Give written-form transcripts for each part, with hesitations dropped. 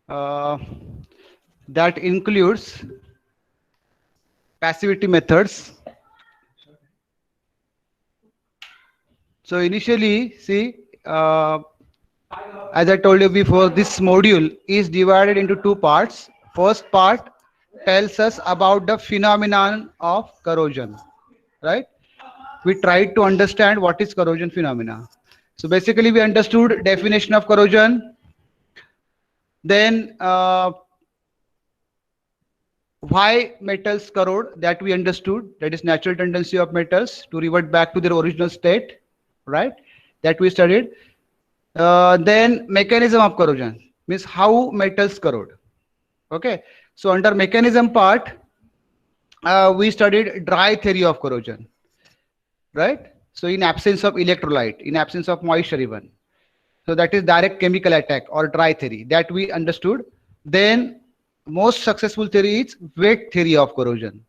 Uh, that includes passivity methods. So initially, see, as I told you before, this module is divided into two parts. First part tells us about the phenomenon of corrosion, right? We tried to understand what is corrosion phenomena. So basically, we understood definition of corrosion. Then why metals corrode, that we understood, that is natural tendency of metals to revert back to their original state, right? That we studied. Then mechanism of corrosion means how metals corrode. Okay, so under mechanism part, we studied dry theory of corrosion, right? So in absence of electrolyte, in absence of moisture even, so that is direct chemical attack or dry theory that we understood. Then most successful theory is wet theory of corrosion,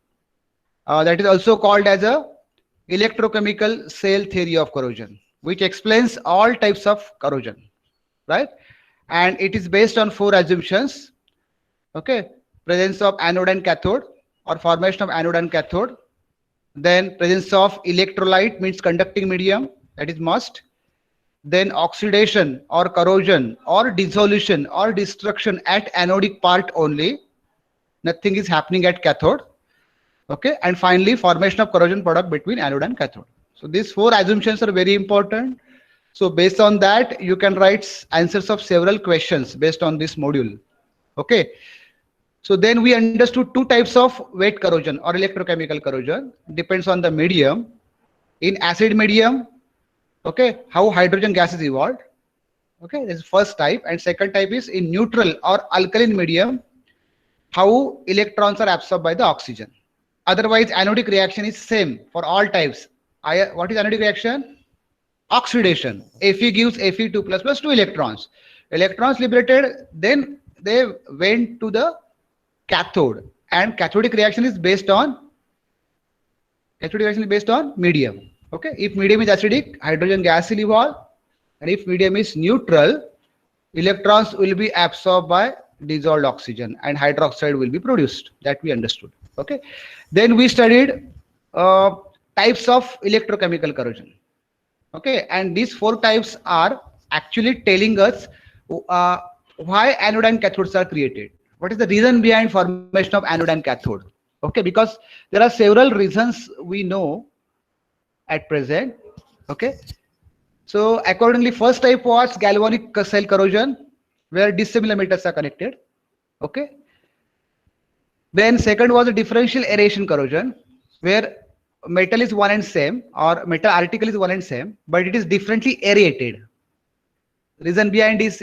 that is also called as a electrochemical cell theory of corrosion, which explains all types of corrosion, right? And it is based on four assumptions. Okay, presence of anode and cathode or formation of anode and cathode, then presence of electrolyte means conducting medium, that is must, then oxidation or corrosion or dissolution or destruction at anodic part only, nothing is happening at cathode. Okay, and finally formation of corrosion product between anode and cathode. So these four assumptions are very important. So based on that you can write answers of several questions based on this module. Okay, so then we understood two types of wet corrosion or electrochemical corrosion, depends on the medium. In acid medium, okay, how hydrogen gas is evolved. Okay, this is first type, and second type is in neutral or alkaline medium, how electrons are absorbed by the oxygen. Otherwise anodic reaction is same for all types. What is anodic reaction? Oxidation. Fe gives Fe2 plus 2 electrons. Electrons liberated, then they went to the cathode, and cathodic reaction is based on medium. Okay, if medium is acidic, hydrogen gas will evolve, and if medium is neutral, electrons will be absorbed by dissolved oxygen and hydroxide will be produced. That we understood. Okay, then we studied types of electrochemical corrosion. Okay, and these four types are actually telling us why anode and cathodes are created. What is the reason behind formation of anode and cathode? Okay, because there are several reasons we know at present. Okay, so accordingly, first type was galvanic cell corrosion, where dissimilar metals are connected. Okay, then second was a differential aeration corrosion, where metal is one and same, or metal article is one and same, but it is differently aerated. Reason behind this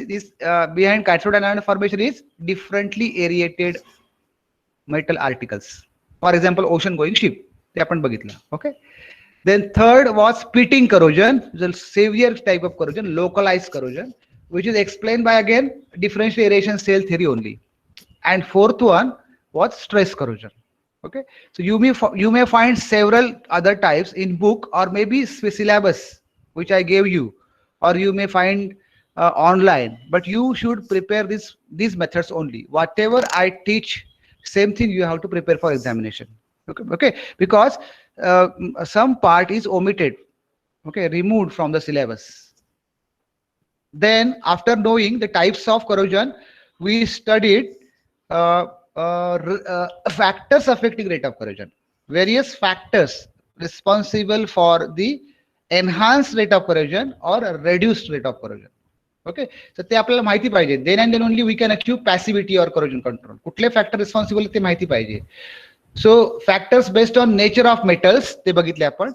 behind cathode and anode formation is differently aerated metal articles. For example, ocean going ship, ते आपण बघितलं. Okay, then third was splitting corrosion, the severe type of corrosion, localized corrosion, which is explained by again differential aeration cell theory only. And fourth one was stress corrosion. Okay, so you may find several other types in book or maybe syllabus which I gave you, or you may find online, but you should prepare these methods only. Whatever I teach, same thing you have to prepare for examination. Okay, because some part is omitted, okay, removed from the syllabus. Then after knowing the types of corrosion, we studied factors affecting rate of corrosion, various factors responsible for the enhanced rate of corrosion or reduced rate of corrosion. Okay, so ते आपल्याला माहिती पाहिजे. Then and then only we can achieve passivity or corrosion control. कुठले factor responsible ते माहिती पाहिजे. So factors based on nature of metals ते बघितले आपण.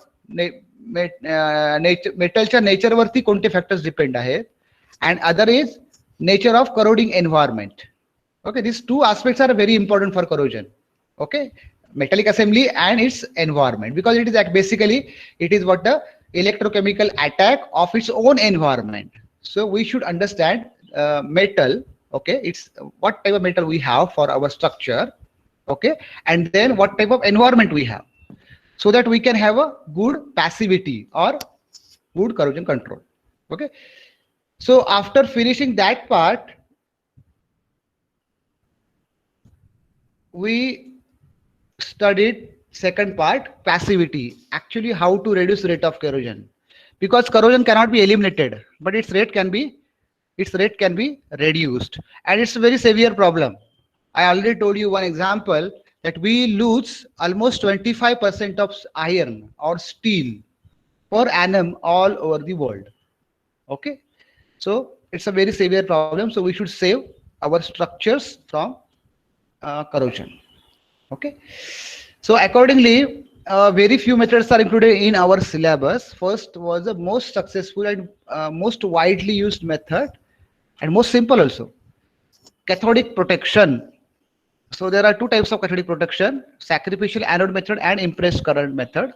मेटलच्या नेचर वरती कोणते फॅक्टर्स डिपेंड आहेत, and other is nature of corroding environment. Okay, these two aspects are very important for corrosion. Okay, metallic assembly and its environment, because it is basically it is what the electrochemical attack of its own environment. So we should understand metal. Okay, it's what type of metal we have for our structure. Okay, and then what type of environment we have, so that we can have a good passivity or good corrosion control. Okay, so after finishing that part, we studied second part, passivity. Actually, how to reduce rate of corrosion, because corrosion cannot be eliminated, but its rate can be reduced, and it's a very severe problem. I already told you one example that we lose almost 25% of iron or steel per annum all over the world. Okay, so it's a very severe problem. So we should save our structures from corrosion. Okay, so accordingly, very few methods are included in our syllabus. First was the most successful and most widely used method, and most simple also, cathodic protection. So there are two types of cathodic protection: sacrificial anode method and impressed current method.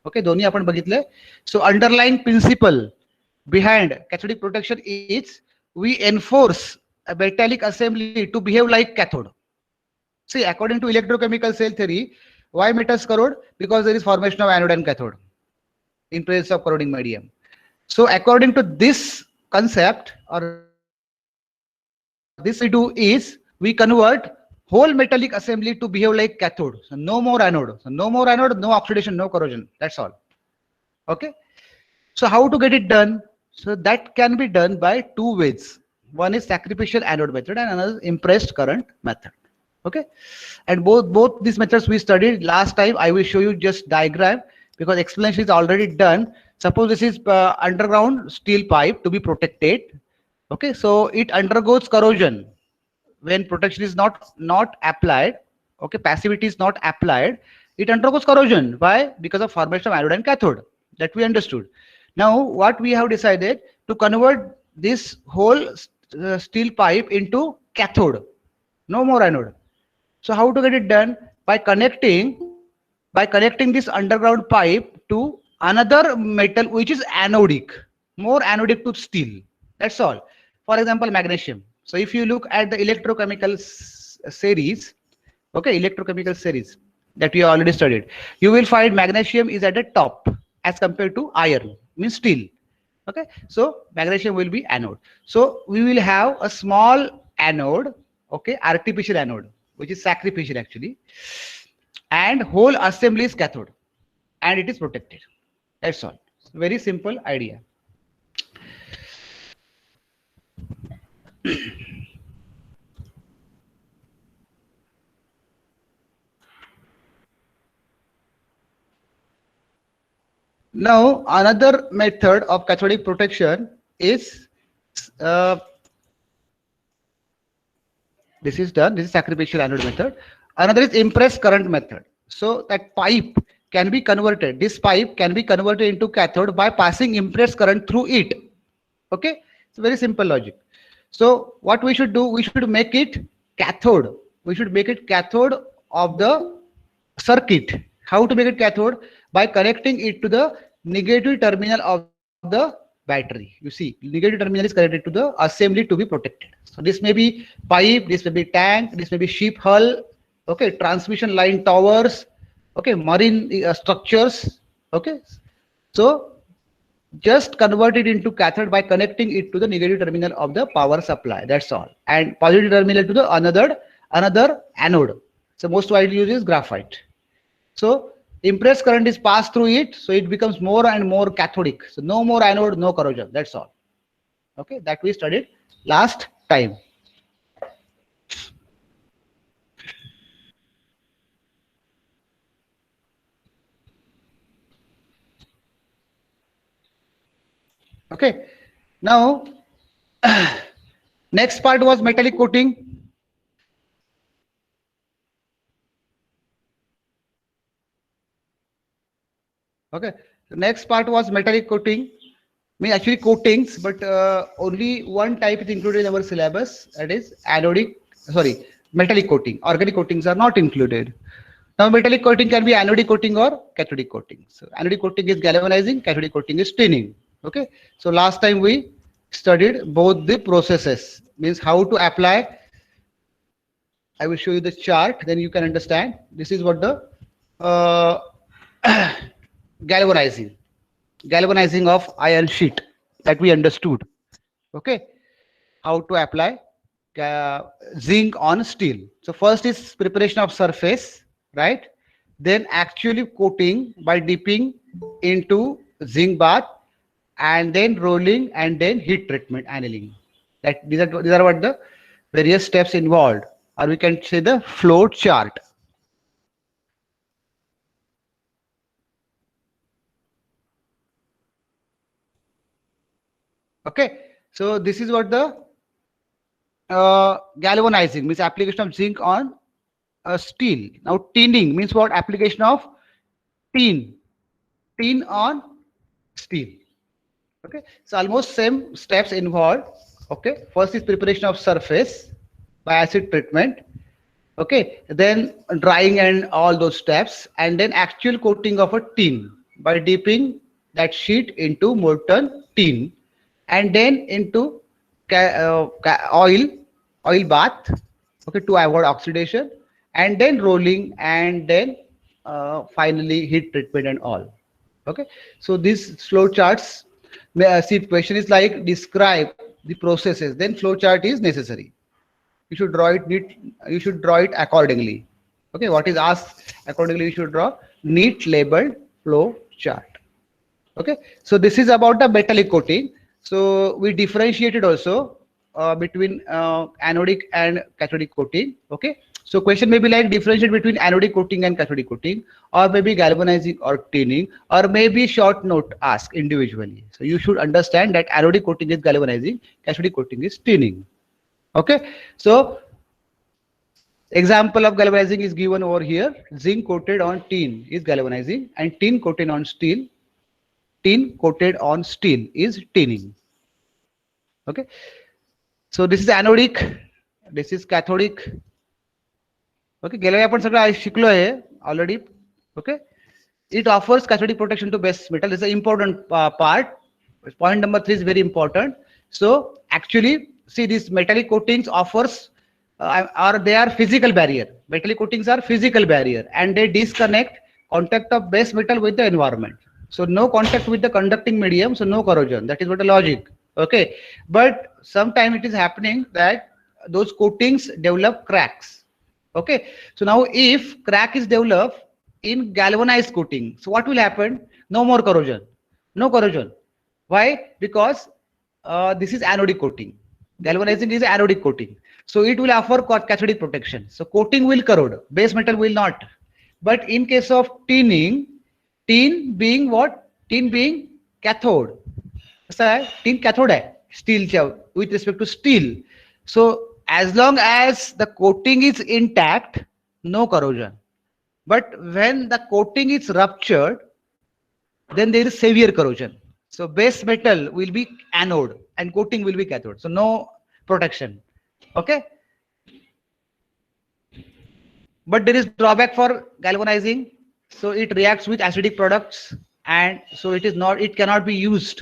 Okay, दोन्ही आपण बघितले. So underlying principle behind cathodic protection is we enforce a metallic assembly to behave like cathode. See, according to electrochemical cell theory, why metals corrode? Because there is formation of anode and cathode in presence of corroding medium. So according to this concept, or this we do is we convert whole metallic assembly to behave like cathode. So no more anode. So no more anode, no oxidation, no corrosion. That's all. Okay. So how to get it done? So that can be done by two ways. One is sacrificial anode method and another impressed current method. Okay, and both these methods we studied last time. I will show you just diagram because explanation is already done. Suppose this is underground steel pipe to be protected. Okay, so it undergoes corrosion when protection is not applied. Okay, passivity is not applied. It undergoes corrosion. Why? Because of formation of anode and cathode. That we understood. Now what we have decided to convert this whole steel pipe into cathode. No more anode. So how to get it done? By connecting this underground pipe to another metal which is anodic, more anodic to steel. That's all. For example, magnesium. So if you look at the electrochemical series, okay, electrochemical series that we already studied, you will find magnesium is at the top as compared to iron, means steel. Okay, so magnesium will be anode. So we will have a small anode, okay, artificial anode, which is sacrificial actually, and whole assembly is cathode, and it is protected. That's all. Very simple idea. Now another method of cathodic protection is this is done. This is sacrificial anode method. Another is impressed current method. So that pipe can be converted. This pipe can be converted into cathode by passing impressed current through it. Okay, it's very simple logic. So what we should do? We should make it cathode. We should make it cathode of the circuit. How to make it cathode? By connecting it to the negative terminal of the battery. You see, negative terminal is connected to the assembly to be protected. So this may be pipe, this may be tank, this may be ship hull, okay, transmission line towers, okay, marine structures. Okay, so just convert it into cathode by connecting it to the negative terminal of the power supply. That's all. And positive terminal to the another anode. So most widely used is graphite. So impressed current is passed through it, so it becomes more and more cathodic. So no more anode, no corrosion. That's all. Okay, that we studied last time. Okay, now next part was metallic coating. Okay, the next part was metallic coating. Actually coatings, but only one type is included in our syllabus, that is metallic coating. Organic coatings are not included. Now metallic coating can be anodic coating or cathodic coating. So anodic coating is galvanizing, cathodic coating is tinning. Okay, so last time we studied both the processes, means how to apply. I will show you the chart, then you can understand. This is what the galvanizing of iron sheet that we understood. Okay, how to apply zinc on steel. So first is preparation of surface, right? Then actually coating by dipping into zinc bath, and then rolling, and then heat treatment, annealing. That these are what the various steps involved, or we can say the flow chart. Okay, so this is what the galvanizing means, application of zinc on steel. Now tinning means what? Application of tin, tin on steel. Okay, so almost same steps involved. Okay, first is preparation of surface by acid treatment. Okay, then drying and all those steps, and then actual coating of a tin by dipping that sheet into molten tin, and then into oil bath, okay, to avoid oxidation, and then rolling, and then finally heat treatment and all. Okay, so these flow charts, see, question is like describe the processes, then flow chart is necessary. You should draw it neat, you should draw it accordingly. Okay, what is asked accordingly you should draw neat labeled flow chart. Okay, so this is about the metallic coating. So we differentiated also between anodic and cathodic coating. Okay, so question may be like differentiate between anodic coating and cathodic coating, or maybe galvanizing or tinning, or maybe short note ask individually. So you should understand that anodic coating is galvanizing, cathodic coating is tinning. Okay, so example of galvanizing is given over here. Zinc coated on tin is galvanizing, and tin coated on steel, tin coated on steel is tinning. Okay, so this is anodic, this is cathodic. Okay, गेल्या वेळी आपण सगळं शिकलो आहे already. Okay, it offers cathodic protection to base metal. This is an important part. Point number 3 is very important. So actually, see, these metallic coatings offers or they are physical barrier. Metallic coatings are physical barrier, and they disconnect contact of base metal with the environment. So no contact with the conducting medium, so no corrosion. That is what the logic. Okay, but sometimes it is happening that those coatings develop cracks. Okay, so now if crack is developed in galvanized coating, so what will happen? No more corrosion, no corrosion. Why? Because this is anodic coating. Galvanizing is anodic coating, so it will offer cathodic protection. So coating will corrode, base metal will not. But in case of tinning, tin being what? Tin being cathode. कसं आहे? tin cathode आहे स्टीलच्या with respect to steel. So as long as the coating is intact, no corrosion. But when the coating is ruptured, then there is severe corrosion. So base metal will be anode and coating will be cathode. So no protection. Okay. But there is drawback for galvanizing. So it reacts with acidic products, and so it cannot be used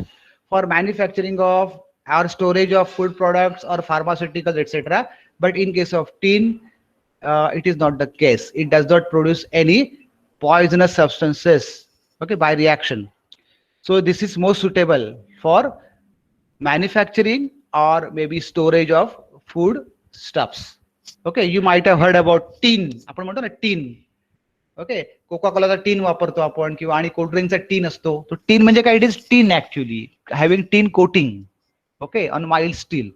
for manufacturing of or storage of food products or pharmaceuticals, etc. But in case of tin, it is not the case. It does not produce any poisonous substances, okay, by reaction. So this is more suitable for manufacturing or maybe storage of food stuffs. Okay, you might have heard about tin. आपण म्हणतो ना tin. Okay, Coca कोलाचा tin वापरतो आपण, किंवा आणि कोल्ड्रिंकचा tin असतो. तो tin म्हणजे काय? It is tin actually having tin coating, okay, on mild steel.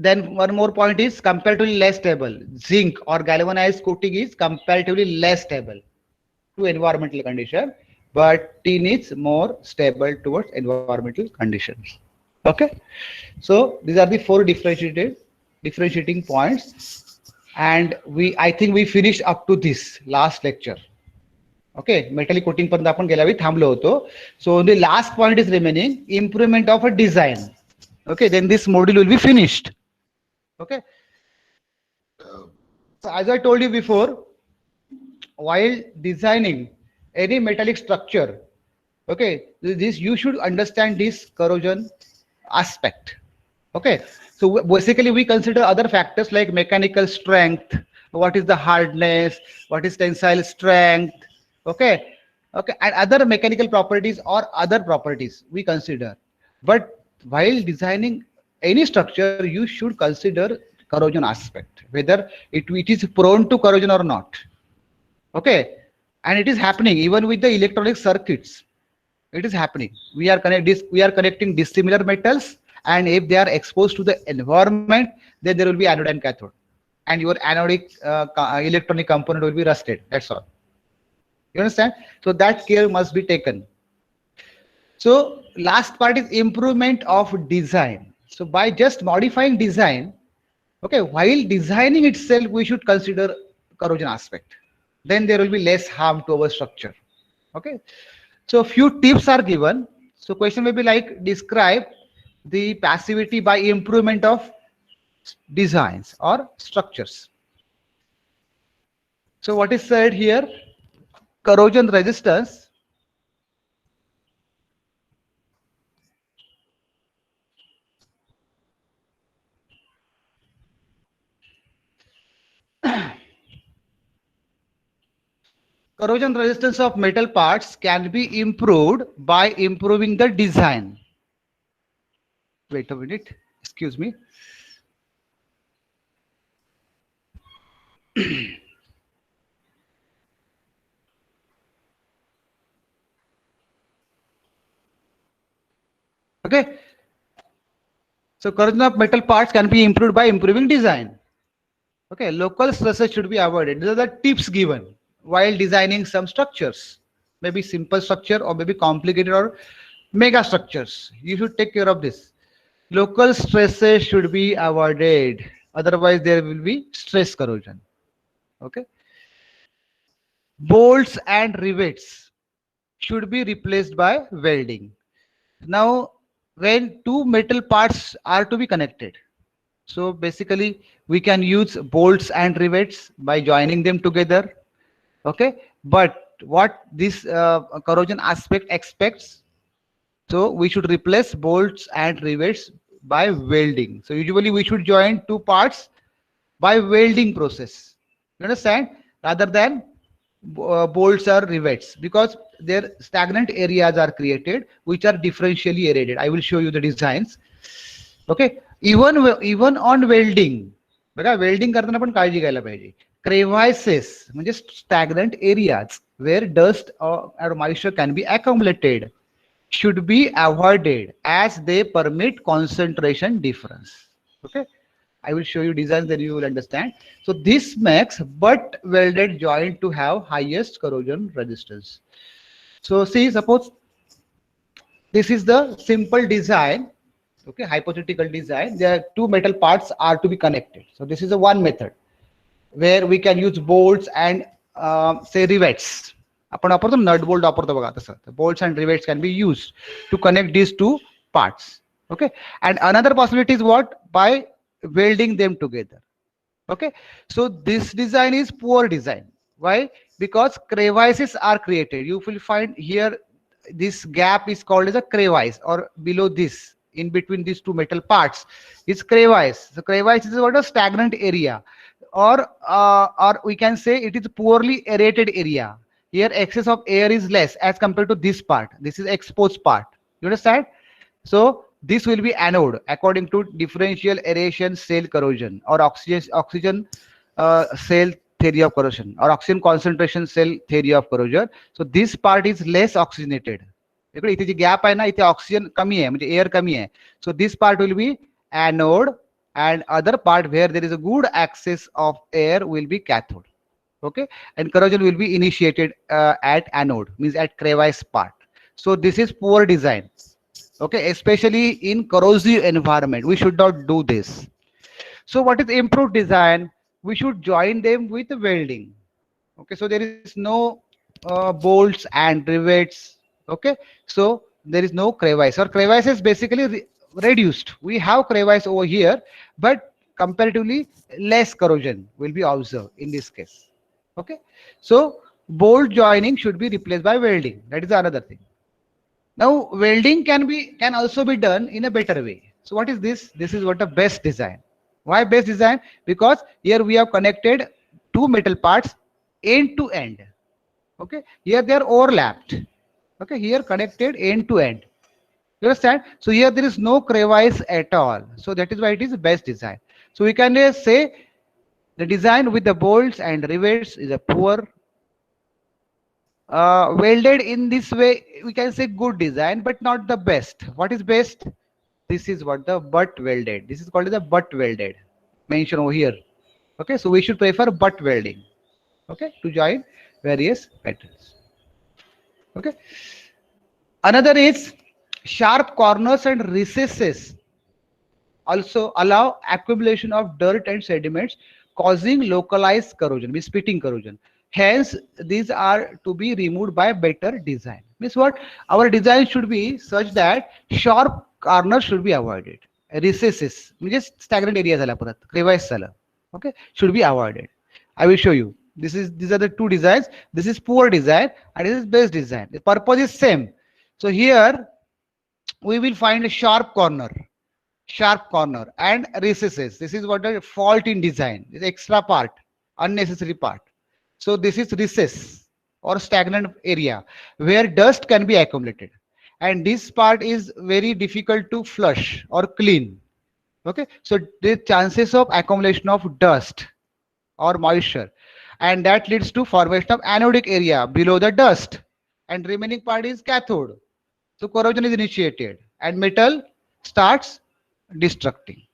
Then one more point is comparatively less stable. Zinc or galvanized coating is comparatively less stable to environmental condition, but tin is more stable towards environmental conditions. Okay, so these are the 4 differentiating points, and I think we finished up to this last lecture. Okay, metallic coating पर्यंत आपण गेल्या वेळी थांबलो होतो. So the last point is remaining, improvement of a design. Okay, then this module will be finished. Okay, so as I told you before, while designing any metallic structure, okay, this you should understand this corrosion aspect. Okay, so basically we consider other factors like mechanical strength, what is the hardness, what is tensile strength, okay, and other mechanical properties or other properties we consider. But while designing any structure, you should consider corrosion aspect, whether it is prone to corrosion or not. Okay, and it is happening even with the electronic circuits. It is happening. We are connecting dissimilar metals, and if they are exposed to the environment, then there will be anode and cathode, and your anodic electronic component will be rusted. That's all. You understand? So that care must be taken. So last part is improvement of design. So by just modifying design, okay, while designing itself, we should consider corrosion aspect. Then there will be less harm to our structure. Okay. So a few tips are given. So question may be like, describe the passivity by improvement of designs or structures. So what is said here? Corrosion resistance. Corrosion resistance of metal parts can be improved by improving the design. Wait a minute. Excuse me. Okay. So corrosion of metal parts can be improved by improving design. Okay, local stresses should be avoided. These are the tips given while designing some structures. Maybe simple structure or maybe complicated or mega structures. You should take care of this. Local stresses should be avoided. Otherwise, there will be stress corrosion. Okay. Bolts and rivets should be replaced by welding. Now, when two metal parts are to be connected, so basically we can use bolts and rivets by joining them together. Okay, but what this corrosion aspect expects, so we should replace bolts and rivets by welding. So usually we should join two parts by welding process. You understand? Rather than bolts or rivets, because their stagnant areas are created which are differentially aerated. I will show you the designs. Okay, even on welding, बघा welding करताना पण काळजी घ्यायला पाहिजे. क्रेव्हायसेस म्हणजे stagnant areas where dust or moisture can be accumulated should be avoided as they permit concentration difference. Okay, I will show you designs, then you will understand. So this makes butt welded joint to have highest corrosion resistance. So see, suppose this is the simple design. Okay, hypothetical design. There are two metal parts are to be connected. So this is a one method where we can use bolts and say rivets. आपण वापरतो nut bolt वापरतो बघा तसं. Bolts and rivets can be used to connect these two parts. Okay, and another possibility is what? By welding them together. Okay, so this design is poor design. Why? Because crevices are created. You will find here this gap is called as a crevice, or below this, in between these two metal parts is crevice. So crevice is what? A stagnant area, or we can say it is poorly aerated area. Here excess of air is less as compared to this part. This is exposed part. You understand? So this will be anode according to differential aeration cell corrosion, or oxygen cell theory of corrosion, or oxygen concentration cell theory of corrosion. So this part is less oxygenated. इथे जी gap आहे ना, इथे oxygen कमी आहे, म्हणजे air कमी आहे. So this part will be anode and other part where there is a good access of air will be cathode. Okay, and corrosion will be initiated at anode, means at crevice part. So this is poor design. Okay, especially in corrosive environment we should not do this. So what is improved design? We should join them with welding. Okay, so there is no bolts and rivets. Okay, so there is no crevice, or crevice is basically reduced. We have crevice over here, but comparatively less corrosion will be observed in this case. Okay, so bolt joining should be replaced by welding. That is another thing. Now welding can also be done in a better way. So what is this? This is what a best design. Why best design? Because here we have connected two metal parts end to end. Okay, here they are overlapped. Okay, here connected end to end. You understand? So here there is no crevice at all. So that is why it is best design. So we can say the design with the bolts and rivets is a poor. Welded in this way, we can say good design, but not the best. What is best? This is what the butt welded. This is called the butt welded. Mention over here. Okay, so we should prefer butt welding. Okay, to join various metals. Okay. Another is sharp corners and recesses also allow accumulation of dirt and sediments, causing localized corrosion, means pitting corrosion. Hence, these are to be removed by better design. Means what? Our design should be such that sharp corners should be avoided. Recesses, means stagnant areas, crevice, okay, should be avoided. I will show you. These are the two designs. This is poor design and this is best design. The purpose is same. So here we will find a sharp corner and recesses. This is what a fault in design, this extra part, unnecessary part. So this is recess or stagnant area where dust can be accumulated, and this part is very difficult to flush or clean. Okay, so the chances of accumulation of dust or moisture, and that leads to formation of anodic area below the dust, and remaining part is cathode. So corrosion is initiated and metal starts destructing.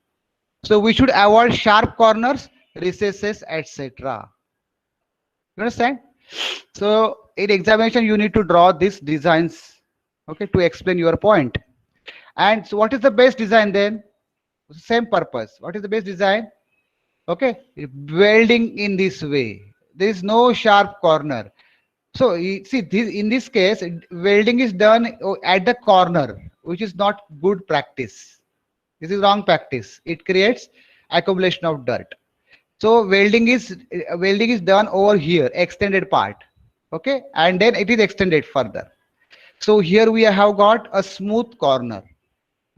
So we should avoid sharp corners, recesses, etc. You understand? So in examination, you need to draw these designs, okay, to explain your point. And so what is the best design then? Same purpose. What is the best design? Okay, welding in this way. There is no sharp corner. So see, in this case, welding is done at the corner, which is not good practice. This is wrong practice. It creates accumulation of dirt. So welding is done over here, extended part. Okay, and then it is extended further. So here we have got a smooth corner.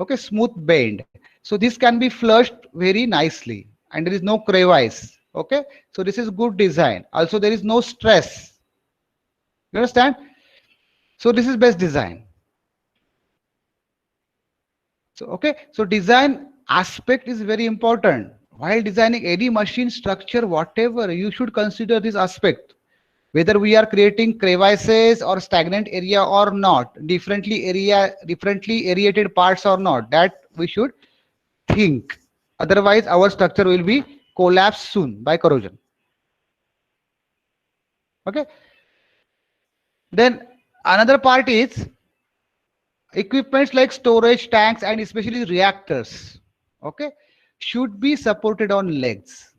Okay, smooth bend. So this can be flushed very nicely, and there is no crevice. Okay, so this is good design. Also, there is no stress. You understand? So this is best design. So okay, so design aspect is very important. While designing any machine structure, whatever, you should consider this aspect. Whether we are creating crevices or stagnant area or not, differently aerated parts or not, that we should think. Otherwise, our structure will be collapsed soon by corrosion. Okay. Then another part is equipments like storage tanks and especially reactors, okay, should be supported on legs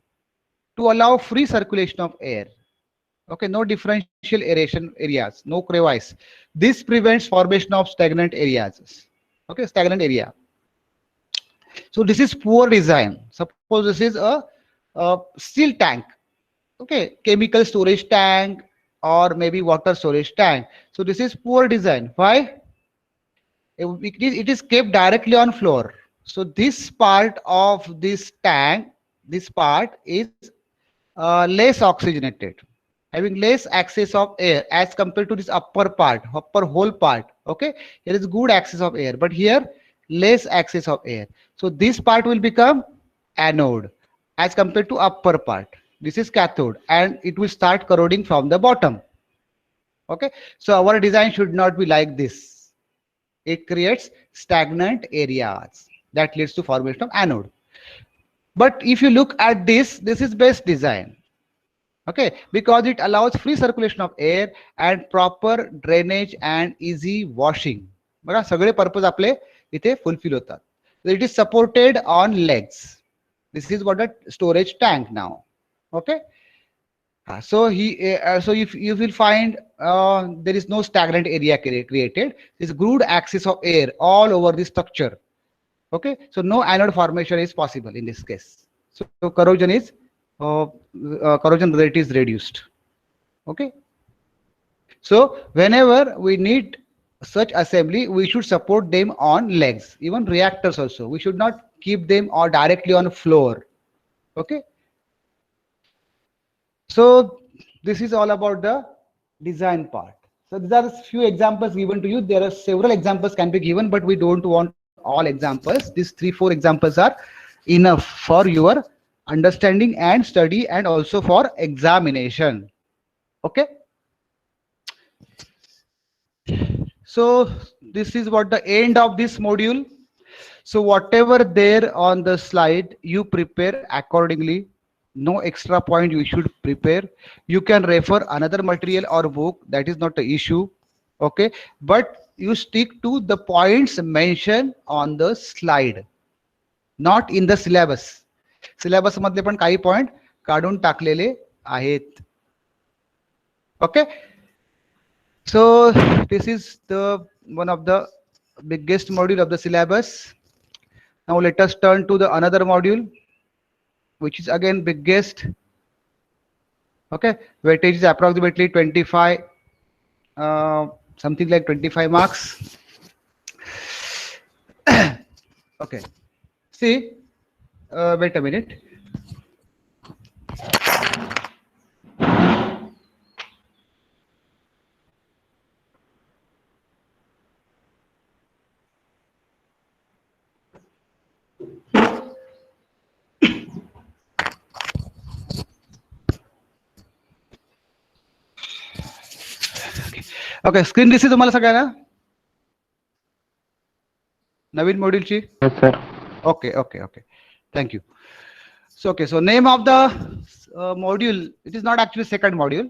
to allow free circulation of air. Okay, no differential aeration areas, no crevice. This prevents formation of stagnant areas. Okay, stagnant area. So this is poor design. Suppose this is a steel tank, okay, chemical storage tank, or maybe water storage tank. So this is poor design. Why? It is kept directly on floor. So this part of this tank, this part is less oxygenated, having less access of air as compared to this upper part, upper whole part. Okay, here is good access of air, but here less access of air. So this part will become anode as compared to upper part. This is cathode, and it will start corroding from the bottom. Okay, so our design should not be like this. It creates stagnant areas that leads to formation of anode. But if you look at this is best design. Okay, because it allows free circulation of air and proper drainage and easy washing. बघा सगळे purpose आपले इथे fulfil होतात. It is supported on legs. This is what a storage tank now. Okay. So if you will find there is no stagnant area created. This good access of air all over the structure. Okay, so no anode formation is possible in this case. So corrosion rate is reduced. Okay. So whenever we need such assembly, we should support them on legs. Even reactors also, we should not keep them or directly on floor. Okay. So this is all about the design part. So these are few examples given to you. There are several examples can be given, but we don't want all examples. These 3-4 examples are enough for your understanding and study, and also for examination. Okay. So this is what the end of this module. So whatever there on the slide, you prepare accordingly. No extra point you should prepare. You can refer another material or book. That is not the issue. Okay. But you stick to the points mentioned on the slide, not in the syllabus. Syllabus मध्ये पण काही point काढून टाकलेले आहेत. Okay. So this is the one of the biggest module of the syllabus. Now let us turn to the another module, which is again biggest. Okay, weightage is approximately 25, something like 25 marks. Okay, see, wait a minute. Okay, screen दिसते तुम्हाला सगळ्यांना नवीन मॉड्यूलची? Yes, sir. Okay, okay, okay. Thank you. So okay, so name of the module, it is not actually second module,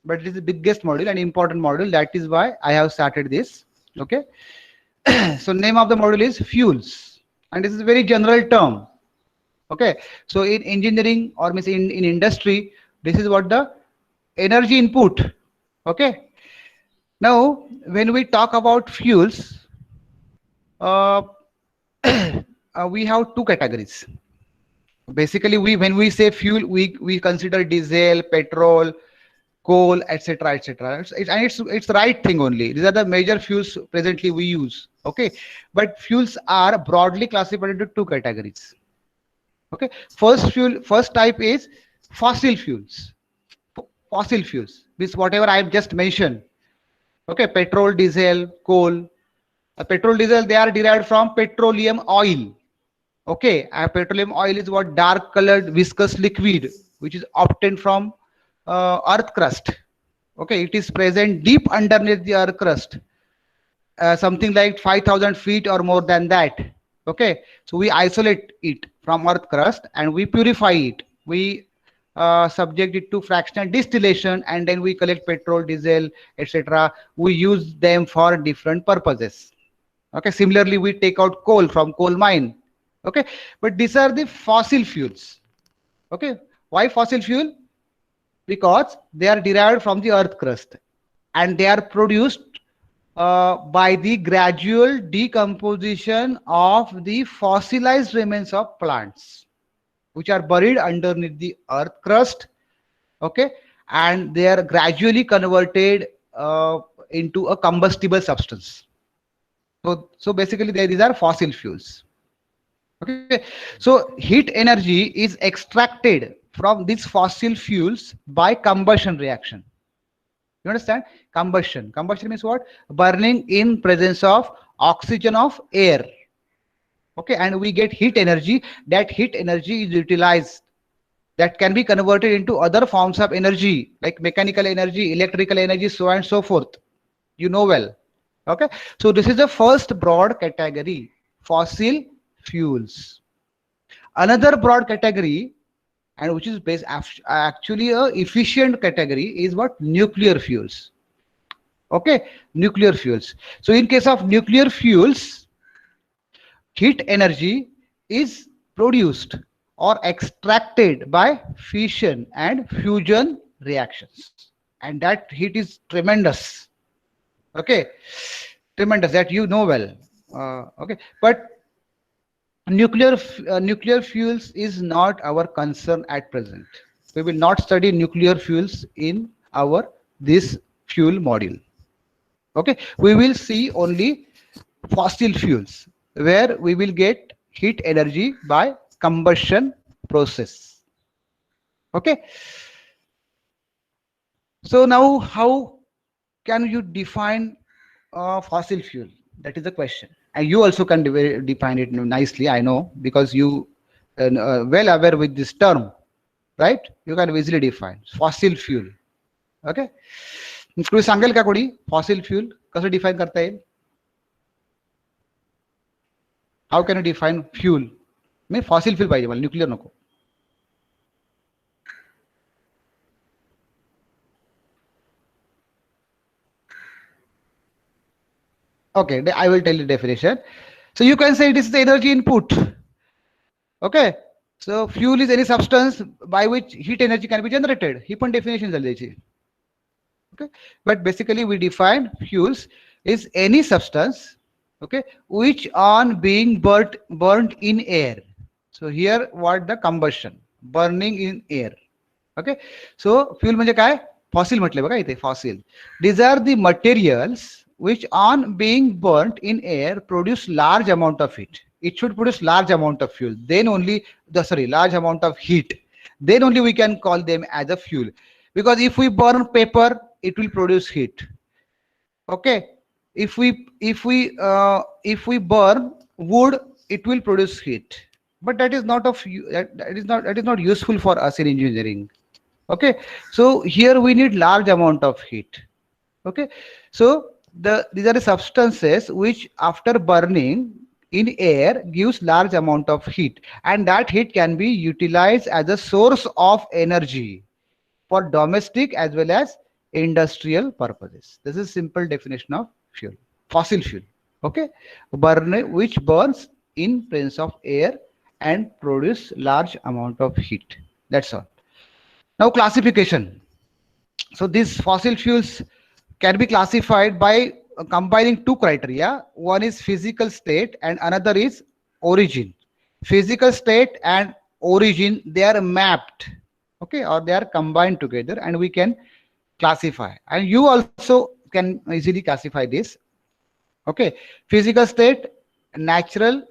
but it is the biggest module and important module. That is why I have started this. Okay. So name of the module is fuels, and this is a very general term. Okay. So in engineering, or means in industry, this is what the energy input. Okay. Now when we talk about fuels, we have two categories. Basically, when we say fuel, we consider diesel, petrol, coal, etc., etc. It's right thing only. These are the major fuels presently we use. Okay, but fuels are broadly classified into two categories. Okay, first type is fossil fuels. Fossil fuels means whatever I have just mentioned. Okay, petrol, diesel, coal. Petrol, diesel, they are derived from petroleum oil. Okay, petroleum oil is what dark colored viscous liquid which is obtained from earth crust. Okay, it is present deep underneath the earth crust, something like 5,000 feet or more than that. Okay, so we isolate it from earth crust and we purify it. We subject it to fractional distillation, and then we collect petrol, diesel, etc. We use them for different purposes. Okay, similarly we take out coal from coal mine. Okay, but these are the fossil fuels. Okay, why fossil fuel? Because they are derived from the earth crust and they are produced by the gradual decomposition of the fossilized remains of plants which are buried underneath the earth crust. Okay, and they are gradually converted into a combustible substance. So basically these are fossil fuels. Okay, so heat energy is extracted from these fossil fuels by combustion reaction. You understand? Combustion means what? Burning in presence of oxygen of air. Okay, and we get heat energy. That heat energy is utilized, that can be converted into other forms of energy like mechanical energy, electrical energy, so on and so forth. You know well. Okay, so this is the first broad category, fossil fuels. Another broad category, and which is based actually a efficient category, is what? Nuclear fuels. Okay, nuclear fuels. So in case of nuclear fuels, heat energy is produced or extracted by fission and fusion reactions, and that heat is tremendous. Okay, tremendous, that you know well. Okay, but nuclear fuels is not our concern at present. We will not study nuclear fuels in our this fuel module. Okay, we will see only fossil fuels where we will get heat energy by combustion process. Okay, so now how can you define fossil fuel? That is the question. And you also can define it nicely, I know, because you well aware with this term, right? You can easily define fossil fuel. Okay. कोणी सांगेल का कोणी fossil fuel कसं define करता येईल? How can you define fuel? Me fossil fuel पाहिजे मला, nuclear नको. Okay, I will tell you the definition. So you can say it is the energy input. Okay, so fuel is any substance by which heat energy can be generated. He पण definition झाली त्याची. Okay, but basically we define fuels is any substance, okay, which on being burnt in air. So here what the combustion, burning in air. Okay, so fuel म्हणजे काय? Fossil म्हटले बघा इथे fossil. These are the materials which on being burnt in air produce large amount of heat. It should produce large amount of fuel. Then only large amount of heat. Then only we can call them as a fuel. Because if we burn paper, it will produce heat. Okay. If we burn wood, it will produce heat. But that is not that is not useful for us in engineering. Okay. So here we need large amount of heat. Okay. So these are the substances which after burning in air gives large amount of heat, and that heat can be utilized as a source of energy for domestic as well as industrial purposes. This is simple definition of fuel, fossil fuel. Okay, which burns in presence of air and produce large amount of heat. That's all. Now classification. So these fossil fuels can be classified by combining two criteria. One is physical state and another is origin. Physical state and origin, they are mapped, okay, or they are combined together, and we can classify. And you also can easily classify this. Okay, physical state, natural.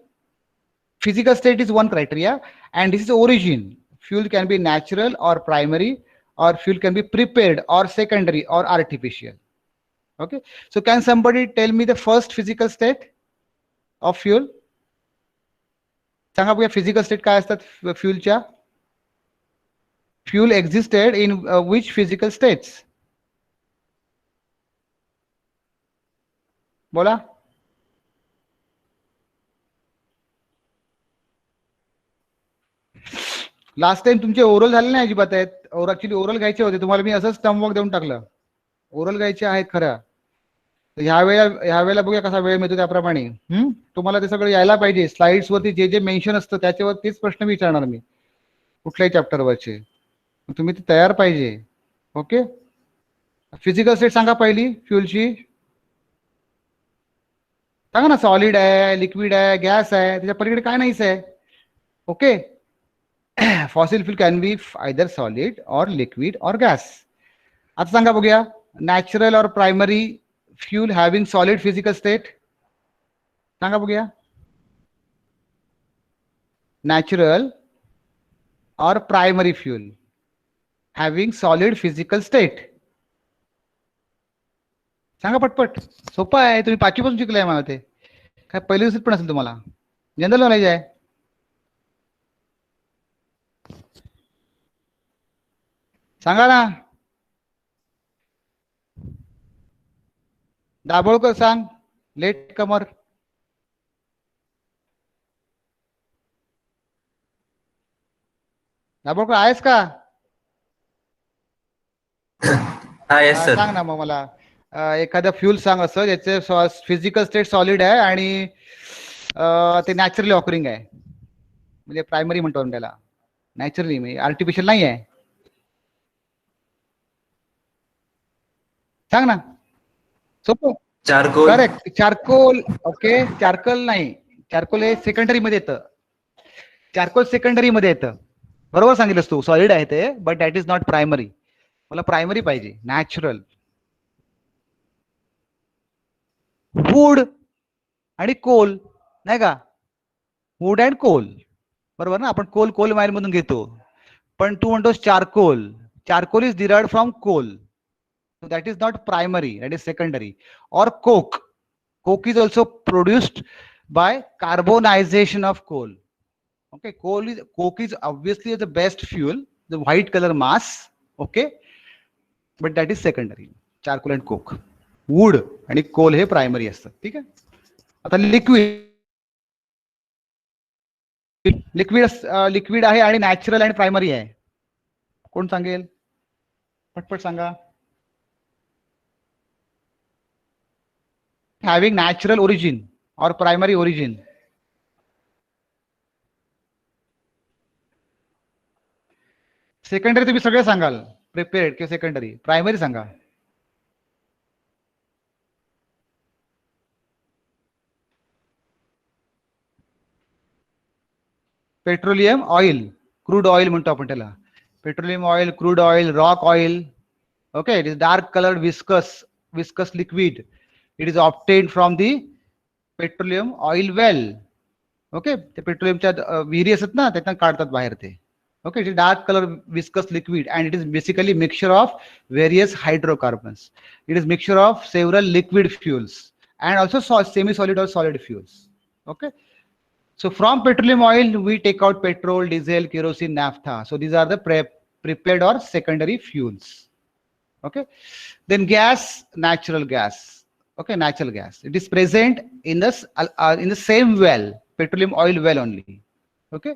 Physical state is one criteria, and this is origin. Fuel can be natural or primary, or fuel can be prepared or secondary or artificial. Okay, so can somebody tell me the first physical state of fuel? सांगा बघूया physical state काय असतात fuelच्या? Fuel existed in which physical states? बोला. Last time तुमचे oral झाले नाही अजिबात आहेत. Actually oral घ्यायचे होते तुम्हाला, मी असंच टर्मवर्क देऊन टाकलं. ओरल घ्यायचे आहेत खरं. ह्या वेळेला बघूया कसा वेळ मिळतो त्याप्रमाणे. तुम्हाला ते सगळं यायला पाहिजे. स्लाइड्स वरती जे जे मेन्शन असतं त्याच्यावर तेच प्रश्न विचारणार मी कुठल्याही चॅप्टर वरचे. तुम्ही ते तयार पाहिजे. ओके, फिजिकल स्टेट सांगा पहिली फ्युलची. सांगा ना, सॉलिड आहे, लिक्विड आहे, गॅस आहे, त्याच्या पलीकडे काय नाहीच आहे. Okay, fossil fuel can be either solid or liquid or gas. आता सांगा बघूया, natural or primary fuel having solid physical state. सांगा बघूया, natural or primary fuel having solid physical state. सांगा पटपट. सोपं आहे, तुम्ही पाचवीपासून शिकलाय मला. ते काय पहिली दिवसात पण असेल तुम्हाला, जनरल नॉलेज आहे. सांगा ना, दाभोळकर सांग. लेट कमर. दाभोळकर आहेस का? सांग ना मग मला एखादा फ्यूल सांग असं ज्याचे फिजिकल स्टेट सॉलिड आहे आणि ते नॅचरली ऑकरिंग आहे, म्हणजे प्रायमरी म्हणतो आपण त्याला. नॅचरली म्हणजे आर्टिफिशियल नाही आहे. सांग ना. सोपं. Charcoal. Correct, charcoal. Okay, charcoal नाही, चारकोल हे सेकंडरी मध्ये येतं. चारकोल सेकंडरी मध्ये येतं. बरोबर सांगितलंस तू, सॉलिड आहे ते, but that is not primary. मला प्रायमरी पाहिजे, नॅचरल. वूड आणि कोल नाही का, वूड अँड कोल, बरोबर ना. आपण कोल माइन मधून घेतो, पण तू म्हणतोस charcoal. Charcoal is derived from coal. So that is not primary, that is secondary. Or coke. Coke is also produced by carbonization of coal. Okay, coke is obviously the best fuel, the white color mass. Okay, but that is secondary. Charcoal and coke. Wood आणि coal हे primary असतात. ठीक आहे. आता liquid आहे आणि natural आणि primary आहे. कोण सांगेल? पटपट सांगा. Having natural origin or primary origin. Secondary तुम्ही सगळे सांगाल. प्रिपेअर्ड की सेकंडरी? प्रायमरी सांगा. पेट्रोलियम ऑइल, क्रूड ऑइल म्हणतो आपण त्याला. Petroleum oil, crude oil, rock oil. Okay, it is dark colored viscous liquid. It is obtained from the petroleum oil well. Okay, ते पेट्रोलियमच्या विहिरी असतात ना, त्यातून काढतात बाहेर ते. Okay, it is dark color viscous liquid and it is basically mixture of various hydrocarbons. It is mixture of several liquid fuels and also semi-solid or solid fuels. Okay, so from petroleum oil we take out petrol, diesel, kerosene, naphtha. So these are the prepared or secondary fuels. Okay, then gas, natural gas. Okay, natural gas. It is present in the same well, petroleum oil well only. Okay,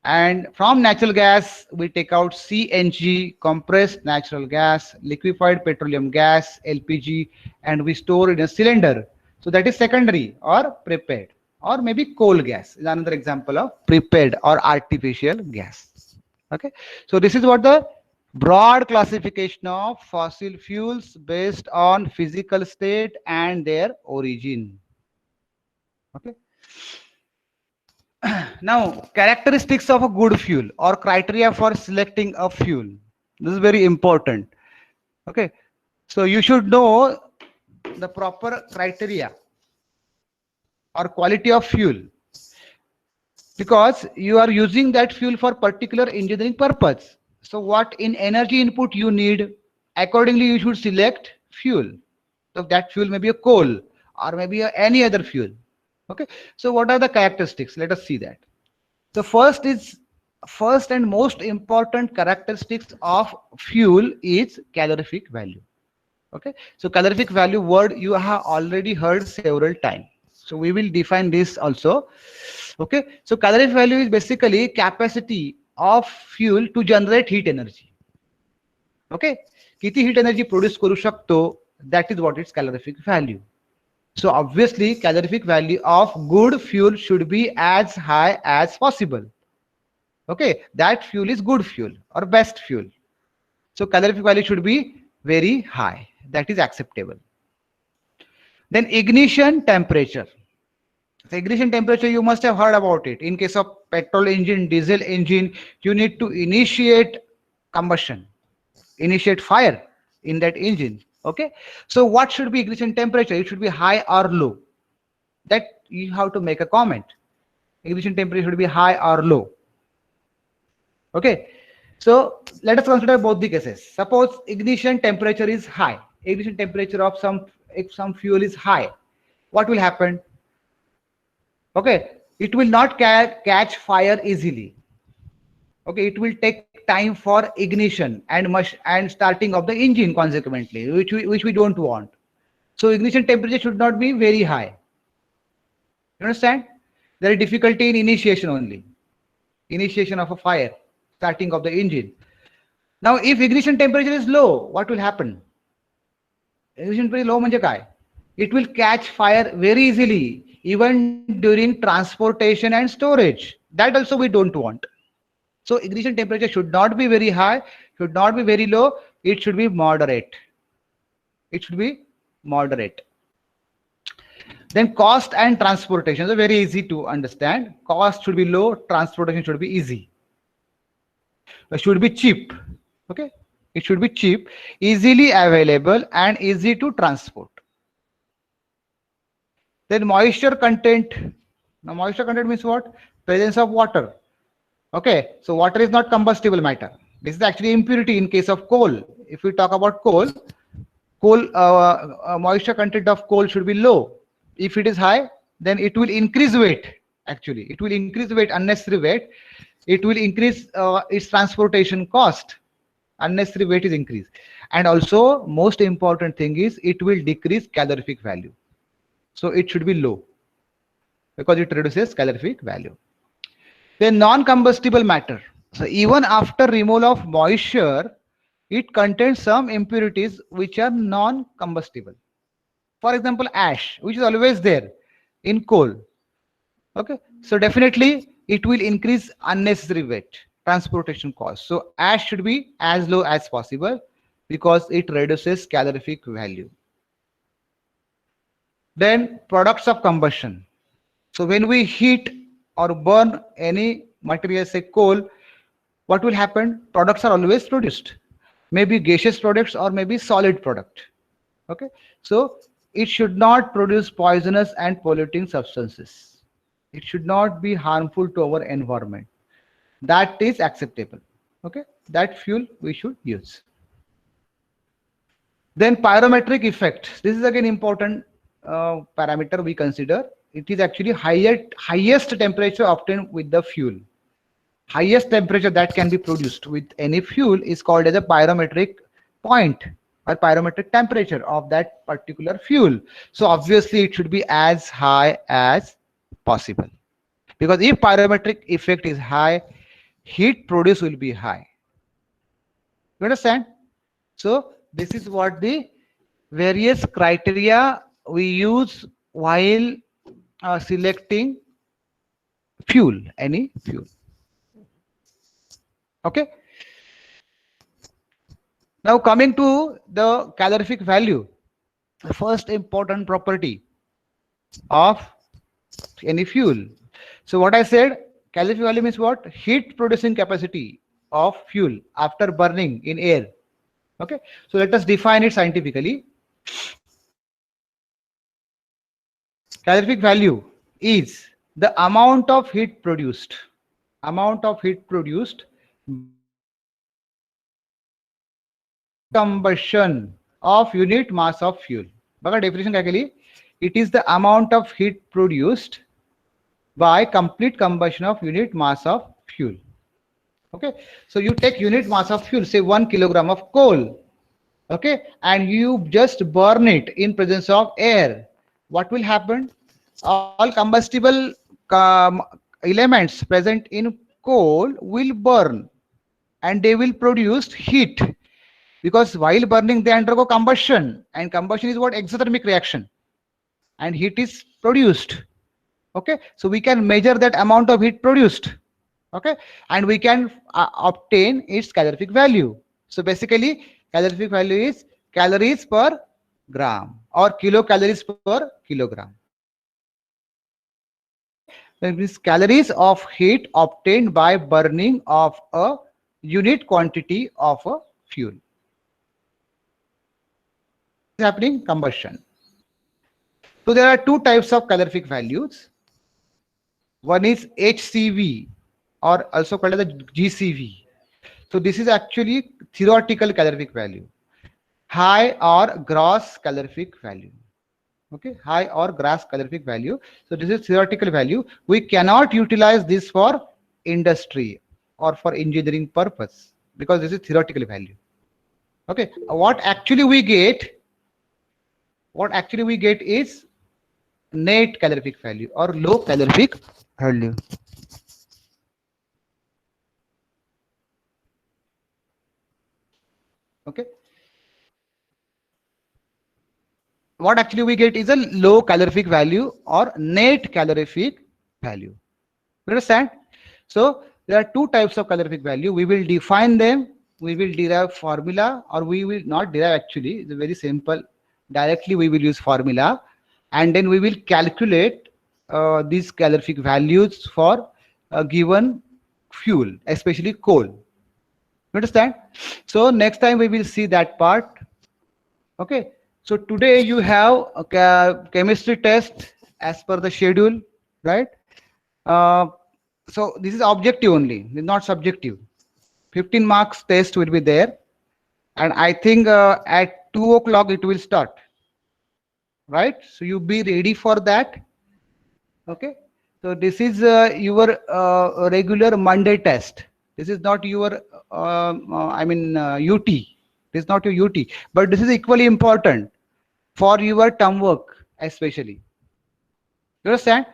and from natural gas we take out CNG, compressed natural gas, liquefied petroleum gas, LPG, and we store in a cylinder. So that is secondary or prepared. Or maybe coal gas is another example of prepared or artificial gas. Okay, so this is what the broad classification of fossil fuels based on physical state and their origin. Okay, now characteristics of a good fuel or criteria for selecting a fuel. This is very important. Okay, so you should know the proper criteria or quality of fuel, because you are using that fuel for particular engineering purpose. So what in energy input you need, accordingly you should select fuel. So that fuel may be a coal or maybe any other fuel. Okay, so what are the characteristics? Let us see that. The first and most important characteristics of fuel is calorific value. Okay, so calorific value word you have already heard several times. So we will define this also. Okay, so calorific value is basically capacity of fuel to generate heat energy. Okay, किती heat energy produce करू शकतो, that is what its calorific value. So obviously calorific value of good fuel should be as high as possible. Okay, that fuel is good fuel or best fuel. So calorific value should be very high. That is acceptable. Then ignition temperature. The ignition temperature, you must have heard about it. In case of petrol engine, diesel engine, you need to initiate combustion, initiate fire in that engine. Okay, so what should be ignition temperature? It should be high or low. That you have to make a comment. Ignition temperature should be high or low. Okay, so let us consider both the cases. Suppose ignition temperature is high. Ignition temperature of some fuel is high. What will happen? Okay, it will not catch fire easily. Okay, it will take time for ignition and starting of the engine consequently, which we don't want. So ignition temperature should not be very high. You understand? There is difficulty in initiation only. Initiation of a fire, starting of the engine. Now, if ignition temperature is low, what will happen? Ignition temperature low म्हणजे काय? It will catch fire very easily, even during transportation and storage. That also we don't want. So ignition temperature should not be very high, should not be very low. It should be moderate. It should be moderate. Then cost and transportation are very easy to understand. Cost should be low, transportation should be easy. It should be cheap. Okay, it should be cheap, easily available, and easy to transport. Then moisture content. Now moisture content means what? Presence of water. Okay, so water is not combustible matter. This is actually impurity in case of coal. if we talk about coal, moisture content of coal should be low. If it is high, then it will increase weight. Actually, it will increase weight, unnecessary weight. It will increase its transportation cost. Unnecessary weight is increased. And also, most important thing is it will decrease calorific value. So it should be low because it reduces calorific value. Then non-combustible matter. So even after removal of moisture, it contains some impurities which are non-combustible. For example, ash, which is always there in coal. Okay, so definitely it will increase unnecessary weight, transportation cost. So ash should be as low as possible because it reduces calorific value. Then products of combustion. So when we heat or burn any material, say coal, what will happen? Products are always produced. Maybe gaseous products or maybe solid product. Okay, so it should not produce poisonous and polluting substances. It should not be harmful to our environment. That is acceptable. Okay, that fuel we should use. Then pyrometric effect. This is again important parameter we consider. It is actually highest temperature obtained with the fuel. Highest temperature that can be produced with any fuel is called as a pyrometric point or pyrometric temperature of that particular fuel. So obviously it should be as high as possible, because if pyrometric effect is high, heat produced will be high. You understand? So this is what the various criteria we use while selecting fuel, any fuel. Okay. Now coming to the calorific value, the first important property of any fuel. So what I said, calorific value means what? Heat producing capacity of fuel after burning in air. Okay. So let us define it scientifically. Calorific value is the amount of heat produced combustion of unit mass of fuel. बघा definition क्या केली? It is the amount of heat produced by complete combustion of unit mass of fuel. Okay, so you take unit mass of fuel, say 1 kilogram of coal, okay, and you just burn it in presence of air. What will happen? All combustible elements present in coal will burn and they will produce heat, because while burning they undergo combustion, and combustion is what? Exothermic reaction, and heat is produced. Okay, so we can measure that amount of heat produced. Okay, and we can obtain its calorific value. So basically calorific value is calories per gram or kilocalories per kilogram. Okay, that means calories of heat obtained by burning of a unit quantity of a fuel. Is happening combustion. So there are two types of calorific values. One is HCV, or also called as the GCV. So this is actually theoretical calorific value, high or gross calorific value. Okay, high or gross calorific value. So this is theoretical value. We cannot utilize this for industry or for engineering purpose because this is theoretical value. Okay, what actually we get is net calorific value or low calorific value. Okay, what actually we get is a low calorific value or net calorific value. You understand? So there are two types of calorific value. We will define them, we will derive formula, or we will not derive actually. It's very simple. Directly we will use formula, and then we will calculate these calorific values for a given fuel, especially coal. You understand? So next time we will see that part. Okay. So today you have a chemistry test as per the schedule, right? So this is objective only, it's not subjective. 15 marks test will be there, and I think at 2 o'clock it will start, right? So you be ready for that. Okay, so this is your regular Monday test. This is not your UT. This is not your UT, but this is equally important for your term work especially. You understand?